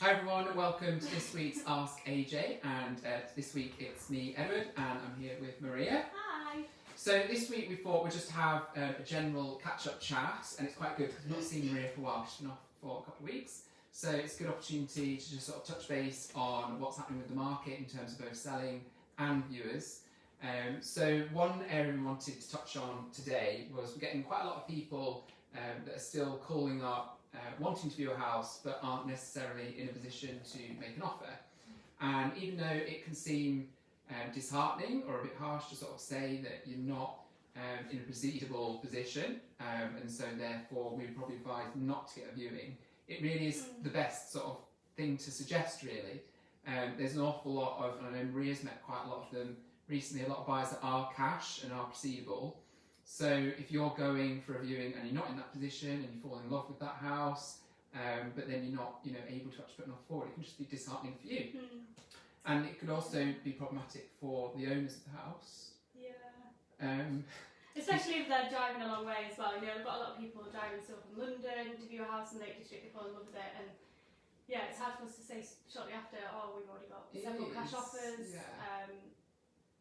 Hi everyone, welcome to this week's Ask AJ, and this week it's me, Edward, and I'm here with Maria. Hi. So this week we thought we'd just have a general catch-up chat, and it's quite good because we've not seen Maria for a while. She's been off for a couple of weeks, so it's a good opportunity to just sort of touch base on what's happening with the market in terms of both selling and viewers. So one area we wanted to touch on today was we're getting quite a lot of people that are still calling up wanting to view a house but aren't necessarily in a position to make an offer. And even though it can seem disheartening or a bit harsh to sort of say that you're not in a proceedable position, and so therefore we would probably advise not to get a viewing, it really is the best sort of thing to suggest, really. There's an awful lot of, and I know Maria's met quite a lot of them recently, a lot of buyers that are cash and are proceedable. So if you're going for a viewing and you're not in that position and you fall in love with that house, but then you're not, able to actually put an offer forward, it can just be disheartening for you. And it could also be problematic for the owners of the house. Yeah. Especially if they're driving a long way as well. We've got a lot of people driving still from London to view a house in the Lake District, they fall in love with it, and yeah, it's hard for us to say shortly after, oh, we've already got several cash offers.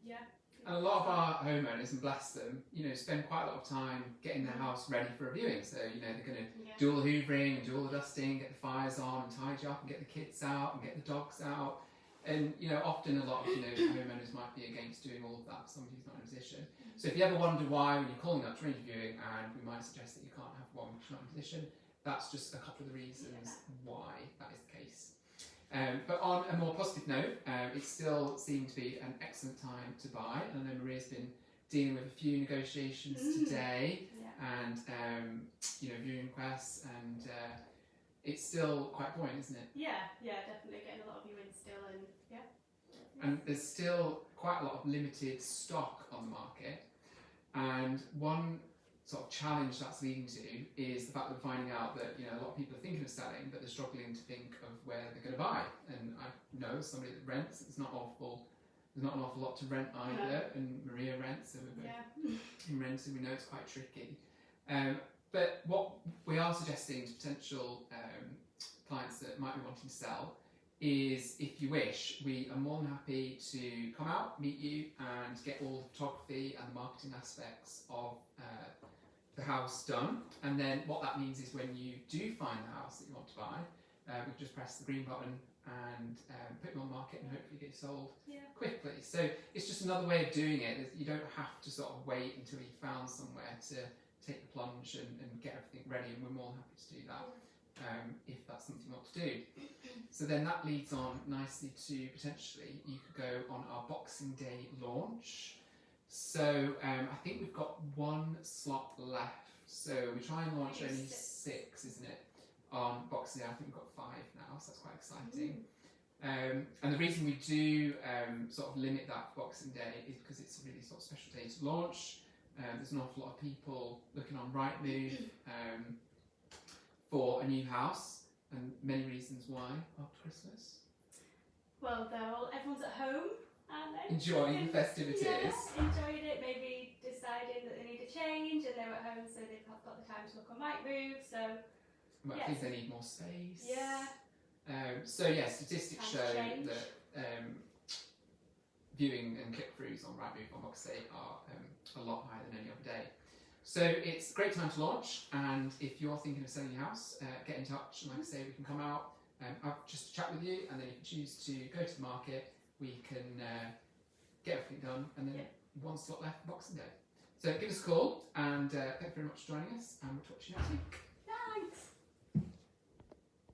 Yeah. And a lot of our homeowners, and bless them, spend quite a lot of time getting their house ready for a viewing. So, they're going to do all the hoovering and do all the dusting, get the fires on and tidy up and get the kids out and get the dogs out. And, often a lot of, homeowners might be against doing all of that for somebody who's not in a position. So if you ever wonder why when you're calling up to arrange a viewing and we might suggest that you can't have one because you're not in a position, that's just a couple of the reasons why that is the case. But on a more positive note, it still seemed to be an excellent time to buy. And I know Maria's been dealing with a few negotiations today, and viewing requests, and it's still quite buoyant, isn't it? Yeah, definitely getting a lot of viewings still, and And there's still quite a lot of limited stock on the market, and one sort of challenge that's leading to is the fact that we're finding out that a lot of people are thinking of selling, but they're struggling to think of where they're going to buy. And I know somebody that rents, there's not an awful lot to rent either, and Maria rents, so we're both in renting, we know it's quite tricky. But what we are suggesting to potential clients that might be wanting to sell is, if you wish, we are more than happy to come out, meet you, and get all the photography and the marketing aspects of the house done. And then what that means is when you do find the house that you want to buy, we can just press the green button and put it on the market and hopefully get it sold quickly. So it's just another way of doing it. You don't have to sort of wait until you've found somewhere to take the plunge and get everything ready, and we're more than happy to do that if that's something you want to do. So then that leads on nicely to potentially you could go on our Boxing Day launch. So I think we've got one slot left. So we try and launch only 6, isn't it? On Boxing Day, I think we've got 5 now, so that's quite exciting. And the reason we do sort of limit that for Boxing Day is because it's a really sort of special day to launch. There's an awful lot of people looking on Rightmove for a new house, and many reasons why after Christmas. Well, everyone's at home, aren't they? Enjoying the festivities. Yeah, enjoying it, maybe deciding that they need a change, and they're at home, so they've got the time to look on Rightmove. So I think they need more space. Yeah. Statistics show that viewing and click-throughs on Rightmove on Boxing Day are a lot higher than any other day. So it's a great time to launch, and if you're thinking of selling your house, get in touch, and like I say, we can come out, I'll just chat with you, and then if you choose to go to the market, we can get everything done, and then one slot left for Boxing Day. So give us a call, and thank you very much for joining us.